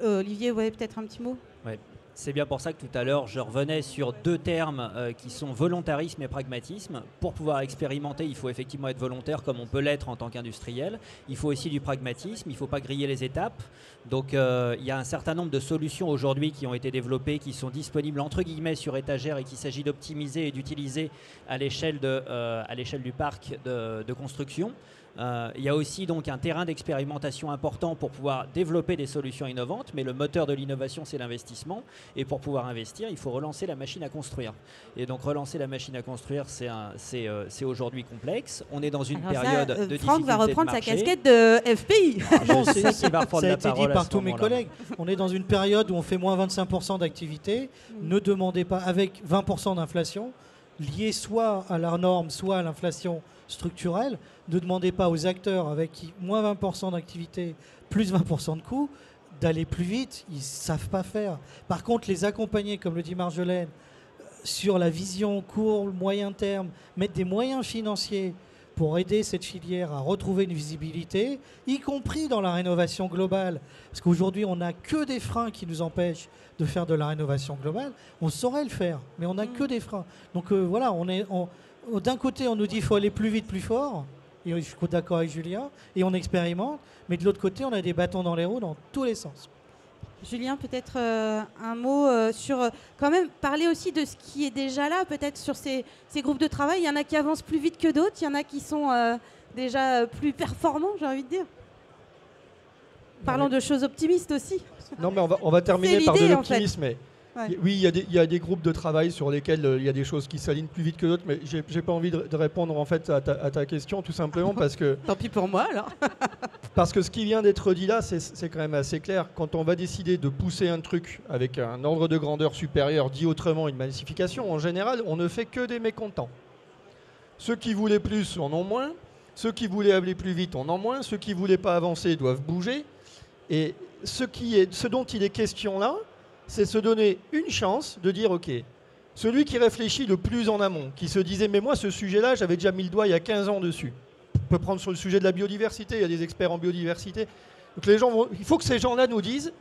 Olivier, peut-être un petit mot.
Ouais. C'est bien pour ça que tout à l'heure, je revenais sur deux termes qui sont volontarisme et pragmatisme. Pour pouvoir expérimenter, il faut effectivement être volontaire comme on peut l'être en tant qu'industriel. Il faut aussi du pragmatisme, il ne faut pas griller les étapes. Donc il y a un certain nombre de solutions aujourd'hui qui ont été développées, qui sont disponibles entre guillemets sur étagère et qu'il s'agit d'optimiser et d'utiliser à l'échelle du parc de construction. Il y a aussi donc un terrain d'expérimentation important pour pouvoir développer des solutions innovantes, mais le moteur de l'innovation, c'est l'investissement. Et pour pouvoir investir, il faut relancer la machine à construire. Et donc relancer la machine à construire, c'est aujourd'hui complexe. On est dans une période de difficulté.
Franck va reprendre sa casquette de FPI.
Non, ça a été dit par tous mes collègues. On est dans une période où on fait moins 25% d'activité. Ne demandez pas, avec 20% d'inflation, lié soit à la norme, soit à l'inflation structurelle, ne demandez pas aux acteurs avec moins 20% d'activité, plus 20% de coûts, d'aller plus vite. Ils ne savent pas faire. Par contre, les accompagner, comme le dit Marjolaine, sur la vision court, moyen terme, mettre des moyens financiers pour aider cette filière à retrouver une visibilité, y compris dans la rénovation globale. Parce qu'aujourd'hui, on n'a que des freins qui nous empêchent de faire de la rénovation globale. On saurait le faire, mais on n'a que des freins. Donc voilà, d'un côté, on nous dit qu'il faut aller plus vite, plus fort, et je suis d'accord avec Julien, et on expérimente, mais de l'autre côté, on a des bâtons dans les roues dans tous les sens.
Julien, peut-être un mot sur quand même parler aussi de ce qui est déjà là, peut-être sur ces groupes de travail. Il y en a qui avancent plus vite que d'autres, il y en a qui sont déjà plus performants, j'ai envie de dire. Parlons de choses optimistes aussi.
Non, mais on va terminer par de l'optimisme. En fait. Ouais. Oui, il y a des groupes de travail sur lesquels il y a des choses qui s'alignent plus vite que d'autres, mais j'ai pas envie de répondre en fait à ta question, tout simplement parce que...
Tant pis pour moi alors.
Parce que ce qui vient d'être dit là, c'est quand même assez clair. Quand on va décider de pousser un truc avec un ordre de grandeur supérieur, dit autrement une massification, en général, on ne fait que des mécontents. Ceux qui voulaient plus en ont moins, ceux qui voulaient aller plus vite en ont moins, ceux qui ne voulaient pas avancer doivent bouger. Et ce dont il est question là, c'est se donner une chance de dire ok, celui qui réfléchit le plus en amont, qui se disait mais moi ce sujet-là, j'avais déjà mis le doigt il y a 15 ans dessus. On peut prendre sur le sujet de la biodiversité, il y a des experts en biodiversité. Donc il faut que ces gens-là nous disent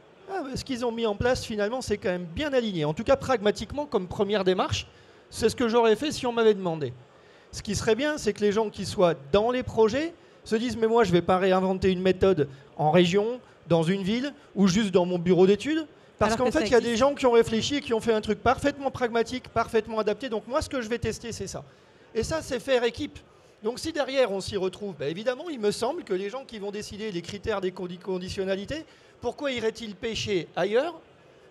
ce qu'ils ont mis en place finalement c'est quand même bien aligné. En tout cas pragmatiquement comme première démarche, c'est ce que j'aurais fait si on m'avait demandé. Ce qui serait bien, c'est que les gens qui soient dans les projets se disent mais moi je ne vais pas réinventer une méthode en région, dans une ville ou juste dans mon bureau d'études. Parce qu'en fait, il y a des gens qui ont réfléchi et qui ont fait un truc parfaitement pragmatique, parfaitement adapté. Donc moi, ce que je vais tester, c'est ça. Et ça, c'est faire équipe. Donc si derrière, on s'y retrouve, évidemment, il me semble que les gens qui vont décider les critères des conditionnalités, pourquoi iraient-ils pêcher ailleurs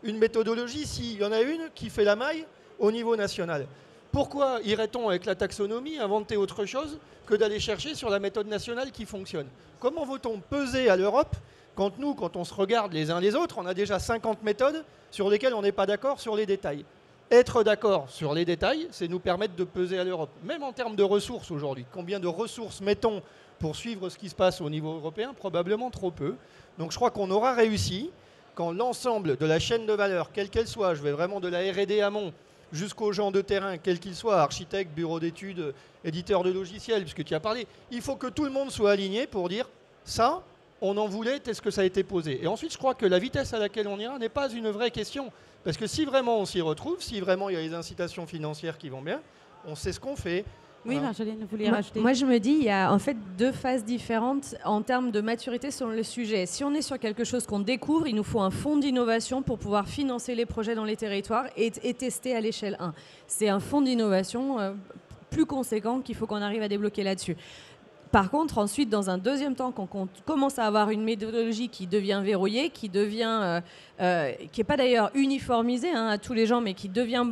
une méthodologie s'il y en a une qui fait la maille au niveau national? Pourquoi irait-on avec la taxonomie inventer autre chose que d'aller chercher sur la méthode nationale qui fonctionne? Comment vaut-on peser à l'Europe quand on se regarde les uns les autres, on a déjà 50 méthodes sur lesquelles on n'est pas d'accord sur les détails. Être d'accord sur les détails, c'est nous permettre de peser à l'Europe. Même en termes de ressources aujourd'hui. Combien de ressources mettons pour suivre ce qui se passe au niveau européen? Probablement trop peu. Donc je crois qu'on aura réussi quand l'ensemble de la chaîne de valeur, quelle qu'elle soit, je vais vraiment de la R&D amont jusqu'aux gens de terrain, quels qu'ils soient, architectes, bureaux d'études, éditeurs de logiciels, puisque tu as parlé, il faut que tout le monde soit aligné pour dire ça, on en voulait, est-ce que ça a été posé? Et ensuite, je crois que la vitesse à laquelle on ira n'est pas une vraie question. Parce que si vraiment on s'y retrouve, si vraiment il y a les incitations financières qui vont bien, on sait ce qu'on fait.
Oui,
Hein.
Marjolaine, vous vouliez rajouter?
Moi, je me dis, il y a en fait 2 phases différentes en termes de maturité sur le sujet. Si on est sur quelque chose qu'on découvre, il nous faut un fonds d'innovation pour pouvoir financer les projets dans les territoires et tester à l'échelle 1. C'est un fonds d'innovation plus conséquent qu'il faut qu'on arrive à débloquer là-dessus. Par contre, ensuite, dans un deuxième temps, quand on commence à avoir une méthodologie qui devient verrouillée, qui n'est pas d'ailleurs uniformisée à tous les gens, mais qui devient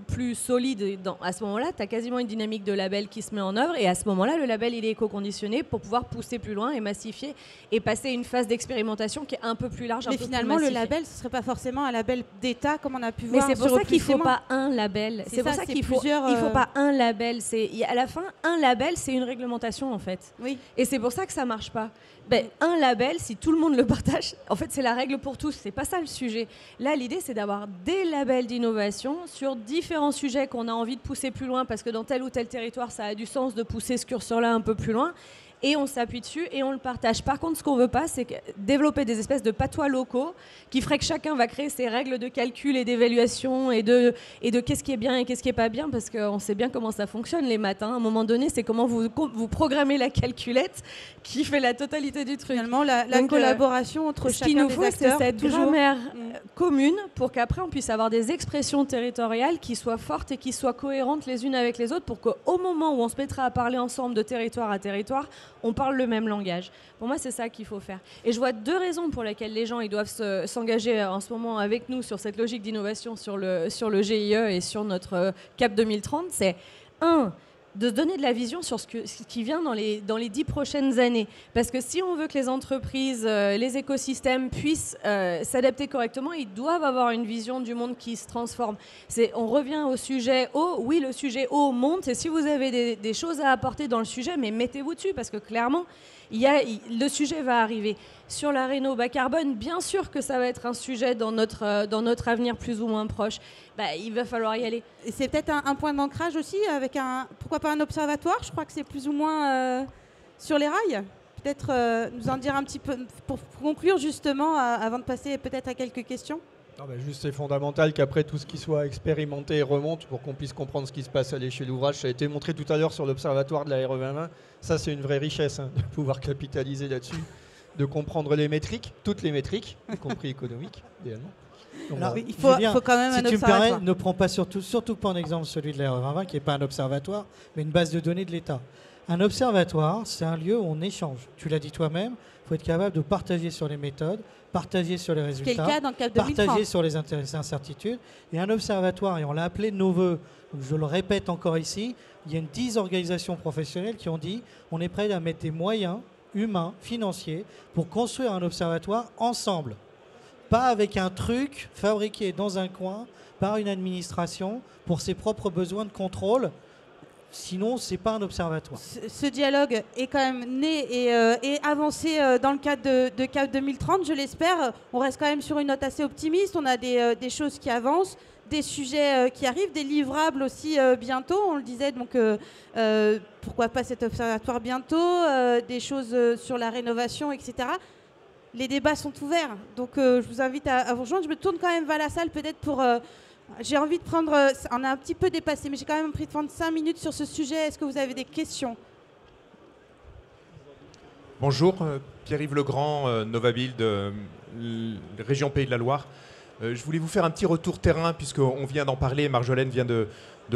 plus solide, à ce moment-là, tu as quasiment une dynamique de label qui se met en œuvre. Et à ce moment-là, le label, il est éco-conditionné pour pouvoir pousser plus loin et massifier et passer une phase d'expérimentation qui est un peu plus large.
Mais finalement, le label, ce ne serait pas forcément un label d'État comme on a pu voir.
Mais c'est pour ça qu'il ne faut pas un label. C'est pour ça qu'il faut pas un label. À la fin, un label, c'est une réglementation en fait.
Oui.
Et c'est pour ça que ça ne marche pas. Un label, si tout le monde le partage, en fait, c'est la règle pour tous. C'est pas ça le sujet. Là, l'idée, c'est d'avoir des labels d'innovation sur différents sujets qu'on a envie de pousser plus loin parce que dans tel ou tel territoire, ça a du sens de pousser ce curseur-là un peu plus loin. Et on s'appuie dessus et on le partage. Par contre, ce qu'on ne veut pas, c'est développer des espèces de patois locaux qui feraient que chacun va créer ses règles de calcul et d'évaluation et de qu'est-ce qui est bien et qu'est-ce qui n'est pas bien, parce qu'on sait bien comment ça fonctionne les maths. À un moment donné, c'est comment vous programmez la calculette qui fait la totalité du truc.
Finalement, la collaboration entre chacun des acteurs.
Ce qu'il nous faut, c'est cette grammaire commune pour qu'après, on puisse avoir des expressions territoriales qui soient fortes et qui soient cohérentes les unes avec les autres pour qu'au moment où on se mettra à parler ensemble de territoire à territoire, on parle le même langage. Pour moi, c'est ça qu'il faut faire. Et je vois 2 raisons pour lesquelles les gens ils doivent s'engager en ce moment avec nous sur cette logique d'innovation sur le GIE et sur notre CAP 2030. C'est 1, de se donner de la vision sur ce qui vient dans les 10 prochaines années. Parce que si on veut que les entreprises, les écosystèmes puissent s'adapter correctement, ils doivent avoir une vision du monde qui se transforme. On revient au sujet eau. Oui, le sujet eau monte. Et si vous avez des choses à apporter dans le sujet, mais mettez-vous dessus parce que clairement, le sujet va arriver. Sur la réno bas carbone, bien sûr que ça va être un sujet dans notre avenir plus ou moins proche. Il va falloir y aller.
Et c'est peut-être un point d'ancrage aussi, avec pourquoi pas un observatoire? Je crois que c'est plus ou moins sur les rails. Peut-être nous en dire un petit peu, pour conclure justement, avant de passer peut-être à quelques questions.
Juste, c'est fondamental qu'après tout ce qui soit expérimenté remonte pour qu'on puisse comprendre ce qui se passe à l'échelle de l'ouvrage. Ça a été montré tout à l'heure sur l'observatoire de la RE 2020. Ça, c'est une vraie richesse de pouvoir capitaliser là-dessus, de comprendre les métriques, toutes les métriques, y compris économiques, idéalement.
Alors,
il faut quand même
si
un
tu me
observatoire.
permets, ne prends pas surtout pas en exemple celui de la RE 2020 qui n'est pas un observatoire, mais une base de données de l'État. Un observatoire, c'est un lieu où on échange. Tu l'as dit toi-même, il faut être capable de partager sur les méthodes, partager sur les résultats,
Quel cas dans le cadre de 2030.
partager sur les incertitudes. Et un observatoire, et on l'a appelé de nos voeux, donc je le répète encore ici, il y a 10 organisations professionnelles qui ont dit on est prêt à mettre des moyens humains, financiers, pour construire un observatoire ensemble. Pas avec un truc fabriqué dans un coin par une administration pour ses propres besoins de contrôle. Sinon, ce n'est pas un observatoire.
Ce dialogue est quand même né et avancé dans le cadre de CAP 2030, je l'espère. On reste quand même sur une note assez optimiste. On a des choses qui avancent, des sujets qui arrivent, des livrables aussi bientôt. On le disait, donc pourquoi pas cet observatoire bientôt, des choses sur la rénovation, etc. Les débats sont ouverts. Donc je vous invite à vous rejoindre. Je me tourne quand même vers la salle peut-être pour... j'ai envie de prendre... on a un petit peu dépassé, mais j'ai quand même pris de prendre 5 minutes sur ce sujet. Est-ce que vous avez des questions?
Bonjour, Pierre-Yves Legrand, Novabuild, région Pays de la Loire. Je voulais vous faire un petit retour terrain, puisqu'on vient d'en parler, Marjolaine vient de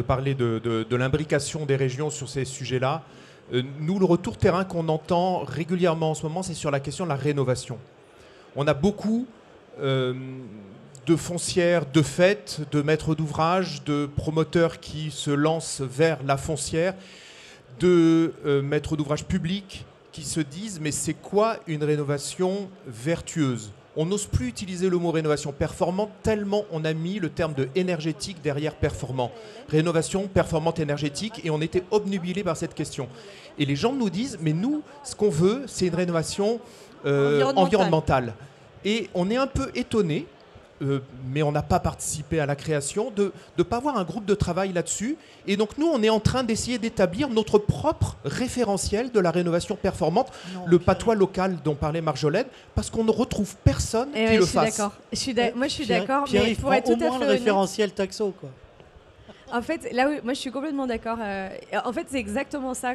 parler de l'imbrication des régions sur ces sujets-là. Nous, le retour terrain qu'on entend régulièrement en ce moment, c'est sur la question de la rénovation. On a beaucoup... de foncières, de fêtes, de maîtres d'ouvrage, de promoteurs qui se lancent vers la foncière, de maîtres d'ouvrage publics qui se disent mais c'est quoi une rénovation vertueuse? On n'ose plus utiliser le mot rénovation performante tellement on a mis le terme de énergétique derrière performant. Rénovation performante énergétique, et on était obnubilé par cette question. Et les gens nous disent mais nous, ce qu'on veut, c'est une rénovation environnementale. Et on est un peu étonné mais on n'a pas participé à la création, de ne pas avoir un groupe de travail là-dessus. Et donc nous, on est en train d'essayer d'établir notre propre référentiel de la rénovation performante, le patois local dont parlait Marjolaine, parce qu'on ne retrouve personne qui le fasse.
Moi, je suis d'accord,
Pierre,
mais pour être tout
au moins
à fait
le référentiel taxo, quoi.
En fait, là, oui, moi, je suis complètement d'accord. En fait, c'est exactement ça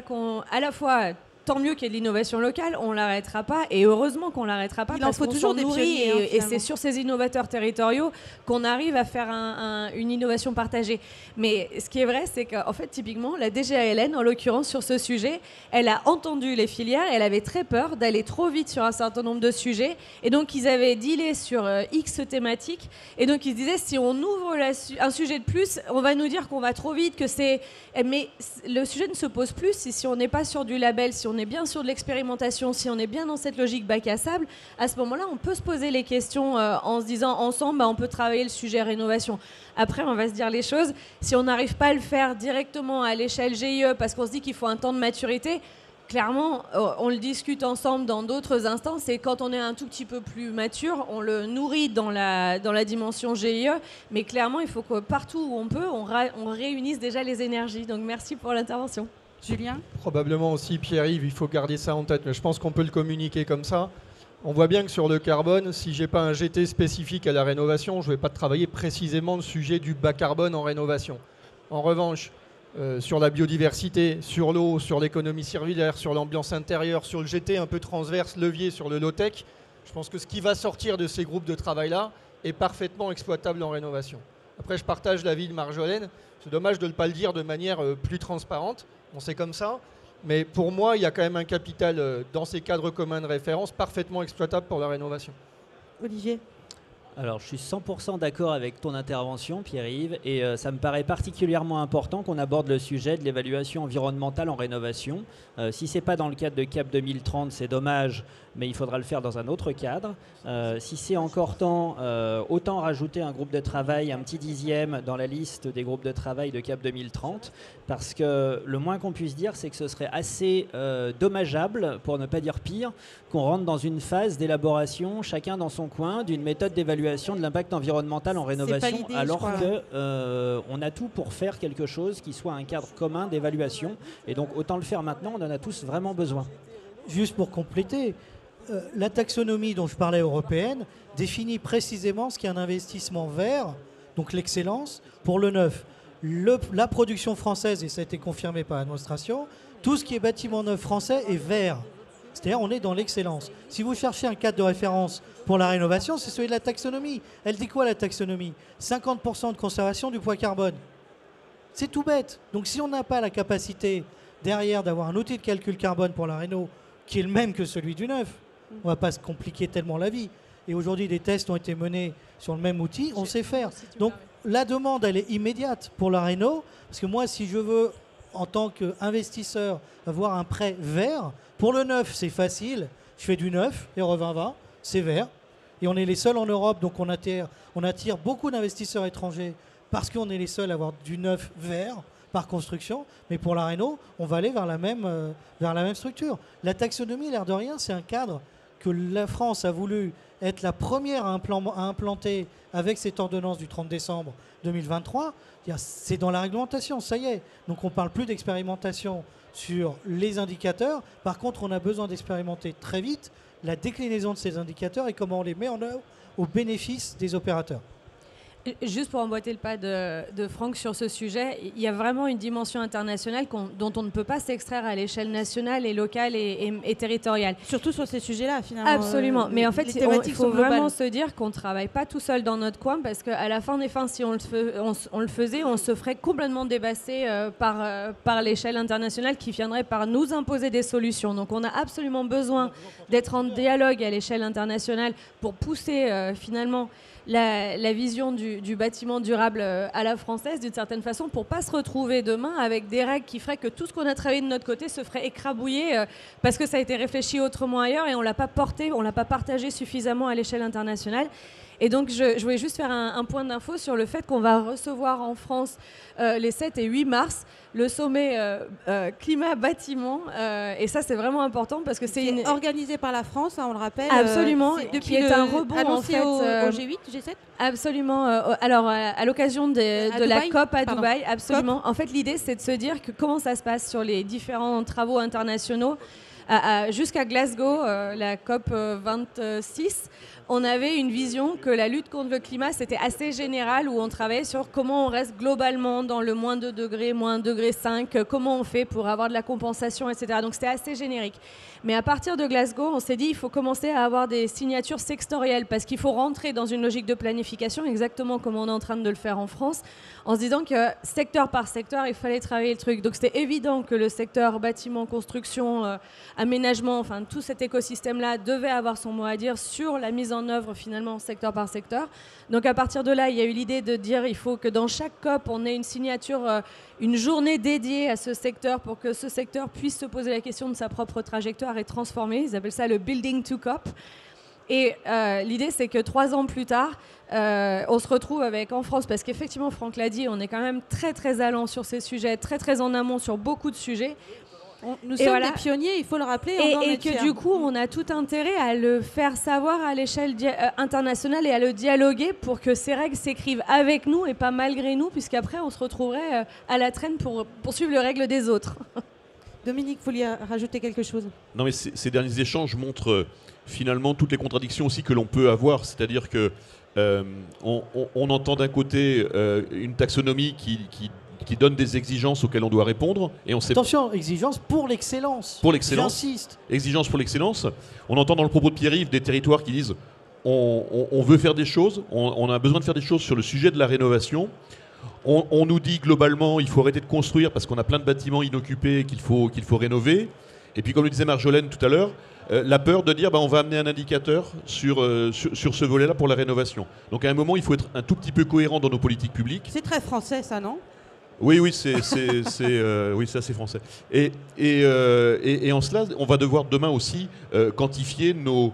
à la fois. Tant mieux qu'il y ait de l'innovation locale, on l'arrêtera pas, et heureusement qu'on l'arrêtera pas.
Il en faut toujours des pionniers,
et c'est sur ces innovateurs territoriaux qu'on arrive à faire une innovation partagée. Mais ce qui est vrai, c'est qu'en fait, typiquement, la DGALN, en l'occurrence sur ce sujet, elle a entendu les filières, elle avait très peur d'aller trop vite sur un certain nombre de sujets, et donc ils avaient dealé sur X thématiques, et donc ils se disaient, si on ouvre un sujet de plus, on va nous dire qu'on va trop vite, que c'est... Mais le sujet ne se pose plus si on n'est pas sur du label, si on est bien sur de l'expérimentation, si on est bien dans cette logique bac à sable, à ce moment-là, on peut se poser les questions en se disant ensemble, on peut travailler le sujet rénovation. Après, on va se dire les choses. Si on n'arrive pas à le faire directement à l'échelle GIE parce qu'on se dit qu'il faut un temps de maturité, clairement, on le discute ensemble dans d'autres instances, et quand on est un tout petit peu plus mature, on le nourrit dans la dimension GIE, mais clairement, il faut que partout où on peut, on réunisse déjà les énergies. Donc merci pour l'intervention.
Julien ?
Probablement aussi, Pierre-Yves, il faut garder ça en tête, mais je pense qu'on peut le communiquer comme ça. On voit bien que sur le carbone, si je n'ai pas un GT spécifique à la rénovation, je ne vais pas travailler précisément le sujet du bas carbone en rénovation. En revanche, sur la biodiversité, sur l'eau, sur l'économie circulaire, sur l'ambiance intérieure, sur le GT un peu transverse, levier sur le low-tech, je pense que ce qui va sortir de ces groupes de travail-là est parfaitement exploitable en rénovation. Après, je partage l'avis de Marjolaine. C'est dommage de ne pas le dire de manière plus transparente. On sait comme ça. Mais pour moi, il y a quand même un capital dans ces cadres communs de référence parfaitement exploitable pour la rénovation.
Olivier ?
Alors, je suis 100% d'accord avec ton intervention, Pierre-Yves, et ça me paraît particulièrement important qu'on aborde le sujet de l'évaluation environnementale en rénovation. Si ce n'est pas dans le cadre de CAP 2030, c'est dommage, mais il faudra le faire dans un autre cadre. Si c'est encore temps, autant rajouter un groupe de travail, un petit 10e dans la liste des groupes de travail de CAP 2030, parce que le moins qu'on puisse dire, c'est que ce serait assez dommageable, pour ne pas dire pire, qu'on rentre dans une phase d'élaboration, chacun dans son coin, d'une méthode d'évaluation de l'impact environnemental en rénovation, alors qu'on a tout pour faire quelque chose qui soit un cadre commun d'évaluation. Et donc autant le faire maintenant, on en a tous vraiment besoin.
Juste pour compléter, la taxonomie dont je parlais européenne définit précisément ce qu'est un investissement vert, donc l'excellence, pour le neuf. La production française, et ça a été confirmé par l'administration, tout ce qui est bâtiment neuf français est vert. C'est-à-dire on est dans l'excellence. Si vous cherchez un cadre de référence pour la rénovation, c'est celui de la taxonomie. Elle dit quoi, la taxonomie ? 50% de conservation du poids carbone. C'est tout bête. Donc si on n'a pas la capacité derrière d'avoir un outil de calcul carbone pour la réno qui est le même que celui du neuf, on ne va pas se compliquer tellement la vie. Et aujourd'hui, des tests ont été menés sur le même outil, on sait faire. Donc la demande, elle est immédiate pour la réno, parce que moi, si je veux, en tant qu'investisseur, avoir un prêt vert, pour le neuf, c'est facile. Je fais du neuf, et RE2020, c'est vert. Et on est les seuls en Europe, donc on attire beaucoup d'investisseurs étrangers parce qu'on est les seuls à avoir du neuf vert par construction. Mais pour la réno, on va aller vers la même structure. La taxonomie, l'air de rien, c'est un cadre que la France a voulu être la première à implanter avec cette ordonnance du 30 décembre 2023. C'est dans la réglementation, ça y est. Donc on ne parle plus d'expérimentation sur les indicateurs. Par contre, on a besoin d'expérimenter très vite la déclinaison de ces indicateurs et comment on les met en œuvre au bénéfice des opérateurs.
Juste pour emboîter le pas de Franck sur ce sujet, il y a vraiment une dimension internationale dont on ne peut pas s'extraire à l'échelle nationale et locale et territoriale.
Surtout sur ces sujets-là, finalement.
Absolument. Mais en fait,
il faut
vraiment se dire qu'on ne travaille pas tout seul dans notre coin, parce qu'à la fin des fins, si on le faisait, on se ferait complètement débasser par l'échelle internationale qui viendrait par nous imposer des solutions. Donc on a absolument besoin d'être en dialogue à l'échelle internationale pour pousser finalement la vision du bâtiment durable à la française, d'une certaine façon, pour ne pas se retrouver demain avec des règles qui feraient que tout ce qu'on a travaillé de notre côté se ferait écrabouiller parce que ça a été réfléchi autrement ailleurs et on ne l'a pas porté, on ne l'a pas partagé suffisamment à l'échelle internationale. Et donc, je voulais juste faire un point d'info sur le fait qu'on va recevoir en France les 7 et 8 mars le sommet climat-bâtiment. Et ça, c'est vraiment important parce que c'est
organisé par la France, hein, on le rappelle.
Absolument,
depuis
qui est un rebond
annoncé
en fait,
au G8, G7.
Absolument. Alors, à l'occasion de la COP à Dubaï, absolument.
COP.
En fait, l'idée, c'est de se dire que comment ça se passe sur les différents travaux internationaux. Jusqu'à Glasgow, la COP 26, on avait une vision que la lutte contre le climat, c'était assez général, où on travaillait sur comment on reste globalement dans le moins 2 degrés, moins 1,5 degré, comment on fait pour avoir de la compensation, etc. Donc c'était assez générique. Mais à partir de Glasgow, on s'est dit qu'il faut commencer à avoir des signatures sectorielles, parce qu'il faut rentrer dans une logique de planification, exactement comme on est en train de le faire en France, en se disant que secteur par secteur, il fallait travailler le truc. Donc c'était évident que le secteur bâtiment, construction, aménagement, enfin tout cet écosystème-là devait avoir son mot à dire sur la mise en œuvre finalement secteur par secteur. Donc à partir de là, il y a eu l'idée de dire il faut que dans chaque COP, on ait une signature, une journée dédiée à ce secteur pour que ce secteur puisse se poser la question de sa propre trajectoire et transformer. Ils appellent ça le Building to COP. Et l'idée, c'est que 3 ans plus tard, on se retrouve avec en France, parce qu'effectivement, Franck l'a dit, on est quand même très très allant sur ces sujets, très très en amont sur beaucoup de sujets.
Nous sommes des pionniers, il faut le rappeler.
Et que du coup, on a tout intérêt à le faire savoir à l'échelle internationale et à le dialoguer pour que ces règles s'écrivent avec nous et pas malgré nous, puisqu'après, on se retrouverait à la traîne pour suivre les règles des autres.
Dominique, vous vouliez rajouter quelque chose?
Non, mais ces derniers échanges montrent finalement toutes les contradictions aussi que l'on peut avoir. C'est-à-dire que on entend d'un côté une taxonomie qui donne des exigences auxquelles on doit répondre. Et on sait
Attention, exigence pour l'excellence.
Pour l'excellence.
J'insiste.
Exigence pour l'excellence. On entend dans le propos de Pierre-Yves des territoires qui disent on veut faire des choses, on a besoin de faire des choses sur le sujet de la rénovation. On nous dit globalement il faut arrêter de construire parce qu'on a plein de bâtiments inoccupés qu'il faut rénover. Et puis comme le disait Marjolaine tout à l'heure, la peur de dire on va amener un indicateur sur ce volet-là pour la rénovation. Donc à un moment, il faut être un tout petit peu cohérent dans nos politiques publiques.
C'est très français ça, non?
Oui, c'est assez français. Et en cela, on va devoir demain aussi quantifier nos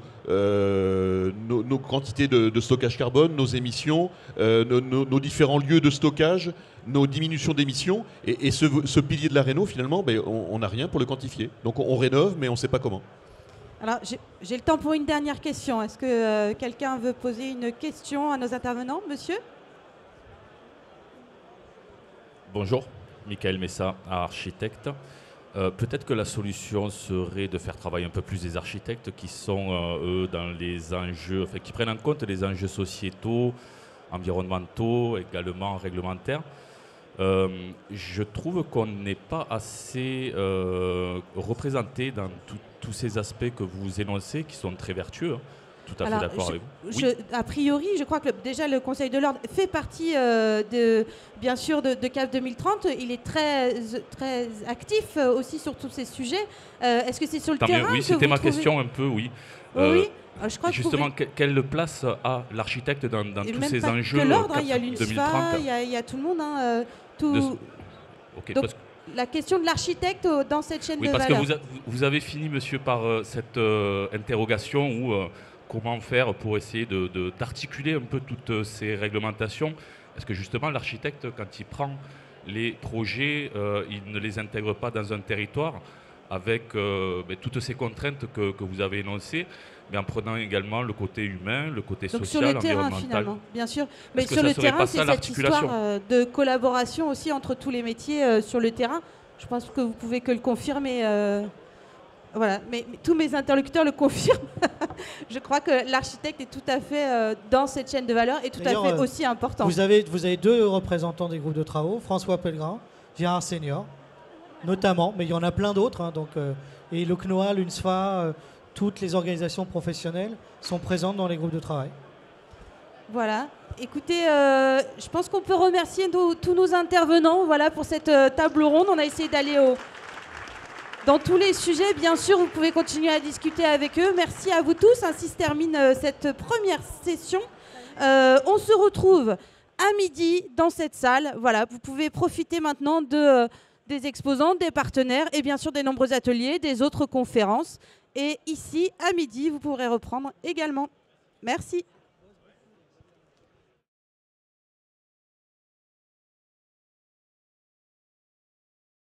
quantités de stockage carbone, nos émissions, nos différents lieux de stockage, nos diminutions d'émissions. Et ce pilier de la réno, finalement, on n'a rien pour le quantifier. Donc on rénove, mais on ne sait pas comment.
Alors, j'ai le temps pour une dernière question. Est-ce que quelqu'un veut poser une question à nos intervenants, monsieur?
Bonjour, Michael Messa, architecte. Peut-être que la solution serait de faire travailler un peu plus des architectes qui sont, eux, dans les enjeux, qui prennent en compte les enjeux sociétaux, environnementaux, également réglementaires. Je trouve qu'on n'est pas assez représenté dans tous ces aspects que vous énoncez, qui sont très vertueux. Tout à fait d'accord avec vous. Oui.
A priori, je crois que déjà le Conseil de l'Ordre fait partie bien sûr de CAF 2030. Il est très actif aussi sur tous ces sujets. Est-ce que c'est sur le terrain?
Oui, c'était ma question un peu, oui.
Oui. Je crois
justement, quelle place a l'architecte dans tous ces enjeux?
Que l'Ordre, il y a l'UNSFA, il y a tout le monde.
Okay,
donc, la question de l'architecte dans cette chaîne de valeur.
Parce que vous avez fini, monsieur, par cette interrogation où comment faire pour essayer d'articuler un peu toutes ces réglementations. Est-ce que justement l'architecte, quand il prend les projets, il ne les intègre pas dans un territoire avec toutes ces contraintes que vous avez énoncées, mais en prenant également le côté humain, le côté social,
sur le terrain,
environnemental.
Finalement, bien sûr. Mais sur le terrain, c'est cette histoire de collaboration aussi entre tous les métiers sur le terrain. Je pense que vous pouvez que le confirmer. Voilà, mais tous mes interlocuteurs le confirment. Je crois que l'architecte est tout à fait dans cette chaîne de valeur et tout à fait aussi important.
Vous avez 2 représentants des groupes de travaux, François Pellegrin, Gérard Senior, notamment, mais il y en a plein d'autres. Et le CNOA, l'UNSFA, toutes les organisations professionnelles sont présentes dans les groupes de travail.
Voilà. Écoutez, je pense qu'on peut remercier tous nos intervenants pour cette table ronde. On a essayé d'aller dans tous les sujets. Bien sûr, vous pouvez continuer à discuter avec eux. Merci à vous tous. Ainsi se termine cette première session. On se retrouve à midi dans cette salle. Voilà, vous pouvez profiter maintenant des exposants, des partenaires et bien sûr des nombreux ateliers, des autres conférences. Et ici, à midi, vous pourrez reprendre également. Merci.